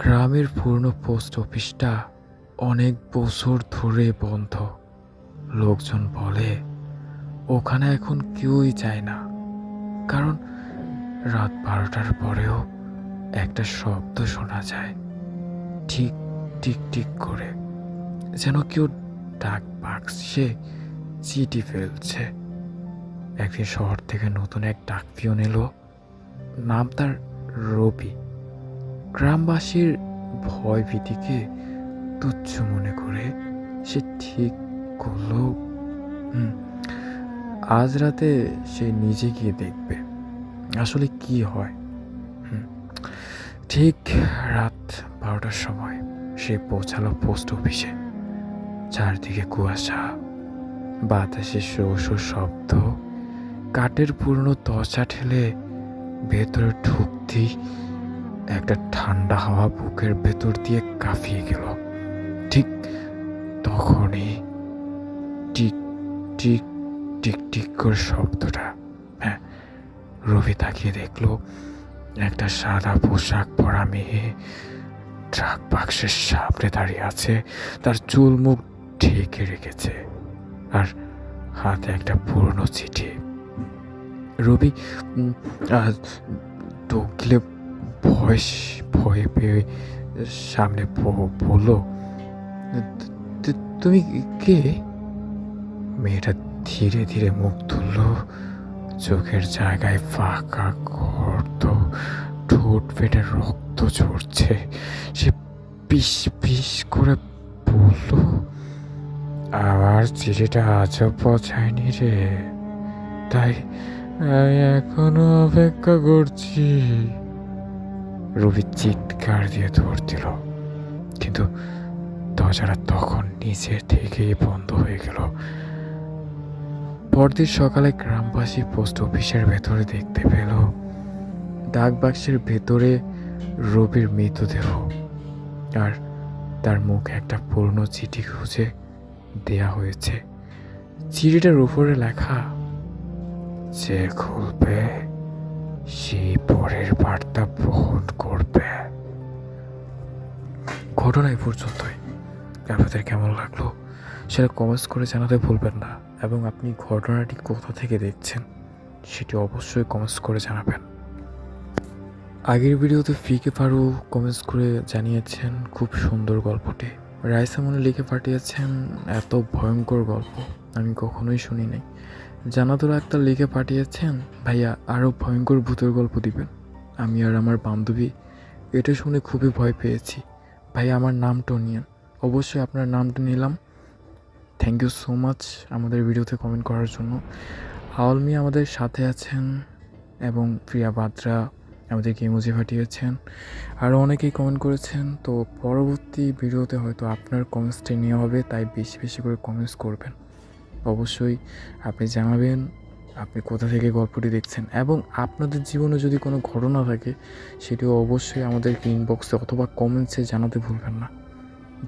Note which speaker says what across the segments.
Speaker 1: গ্রামের পুরনো পোস্ট অফিসটা অনেক বছর ধরে বন্ধ। লোকজন বলে ওখানে এখন কেউই যায় না, কারণ রাত 12টার পরেও একটা শব্দ শোনা যায়, ঠিক টিক টিক করে, যেন কেউ ডাক বাক্সে চিঠি ফেলছে। একদিন শহর থেকে নতুন এক ডাক পিয়ন এলো। নাম তার রবি। গ্রামবাসীর ভয় ভীতিকে তুচ্ছ মনে করে সে ঠিক করলো আজ রাতে সে নিজে গিয়ে দেখবে আসলে কি হয়। ঠিক রাত 12টার সময় সে পৌঁছালো পোস্ট অফিসে। চারদিকে কুয়াশা, বাতাসে শো শো শব্দ। কাঠের পুরনো দরজা ঠেলে ভেতরে ঢুকতেই একটা ঠান্ডা হাওয়া বুকের ভেতর দিয়ে কাঁপিয়ে গেল। ঠিক তখনই টিক টিক টিক টিক করে শব্দটা। রবি তাকিয়ে দেখলো একটা সাদা পোশাক পরা মেয়ে ট্রাক বাক্সের সামনে দাঁড়িয়ে আছে। তার চুল মুখ ঢেকে রেখেছে আর হাতে একটা পুরনো চিঠি। রবি ঢুকলে ভয়ে পেয়ে সামনে বলল, তুমি কে? মেয়েটা ধীরে ধীরে মুখ তুলল। চোখের জায়গায় ফাঁকা গর্ত, ঠোঁট ফেটে রক্ত ঝরছে। সে পিস পিস করে বলল, আবার চিঠিটা আজও পৌঁছায়নি রে, তাই এখনো অপেক্ষা করছি। রবি চিৎকার দিয়ে দৌড় দিল, কিন্তু দরজাটা তখন নিচে থেকেই বন্ধ হয়ে গেল। পরদিন সকালে গ্রামবাসী পোস্ট অফিসের ভেতরে দেখতে পেল ডাক বাক্সের ভেতরে রবির মৃতদেহ, আর তার মুখে একটা পুরনো চিঠি খুঁজে দেয়া হয়েছে। চিঠিটার উপরে লেখা, যে খুলবে সেই পরের বার্তা বহন করবে। ঘটনা এই পর্যন্তই। আপনাদের কেমন লাগলো সেটা কমেন্টস করে জানাতে ভুলবেন না, এবং আপনি ঘটনাটি কোথা থেকে দেখছেন সেটি অবশ্যই কমেন্টস করে জানাবেন। আগের ভিডিওতে ফিকে ফারু কমেন্টস করে জানিয়েছেন খুব সুন্দর গল্পটি। রাইসা মনে লিখে পাঠিয়েছেন এত ভয়ঙ্কর গল্প আমি কখনোই শুনি নাই। জানাতুল আক্তার লিখে পাঠিয়েছেন, ভাইয়া আরও ভয়ঙ্কর ভূতের গল্প দিবেন। আমি আর আমার বান্ধবী এটা শুনে খুবই ভয় পেয়েছি। ভাইয়া আমার নামটাও নিয়েন। অবশ্যই আপনার নামটা নিলাম। থ্যাংক ইউ সো মাচ আমাদের ভিডিওতে কমেন্ট করার জন্য। আওয়াল মিয়া আমাদের সাথে আছেন, এবং প্রিয়া বাদ্রা আমাদেরকে ইমোজি পাঠিয়েছেন। আরও অনেকেই কমেন্ট করেছেন। তো পরবর্তী ভিডিওতে হয়তো আপনার কমেন্টসটাই নেওয়া হবে, তাই বেশি বেশি করে কমেন্টস করবেন। অবশ্যই আপনি জানাবেন আপনি কোথা থেকে গল্পটি দেখছেন, এবং আপনাদের জীবনে যদি কোনো ঘটনা থাকে সেটিও অবশ্যই আমাদেরকে ইনবক্সে অথবা কমেন্টসে জানাতে ভুলবেন না।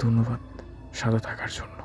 Speaker 1: ধন্যবাদ সাথে থাকার জন্য।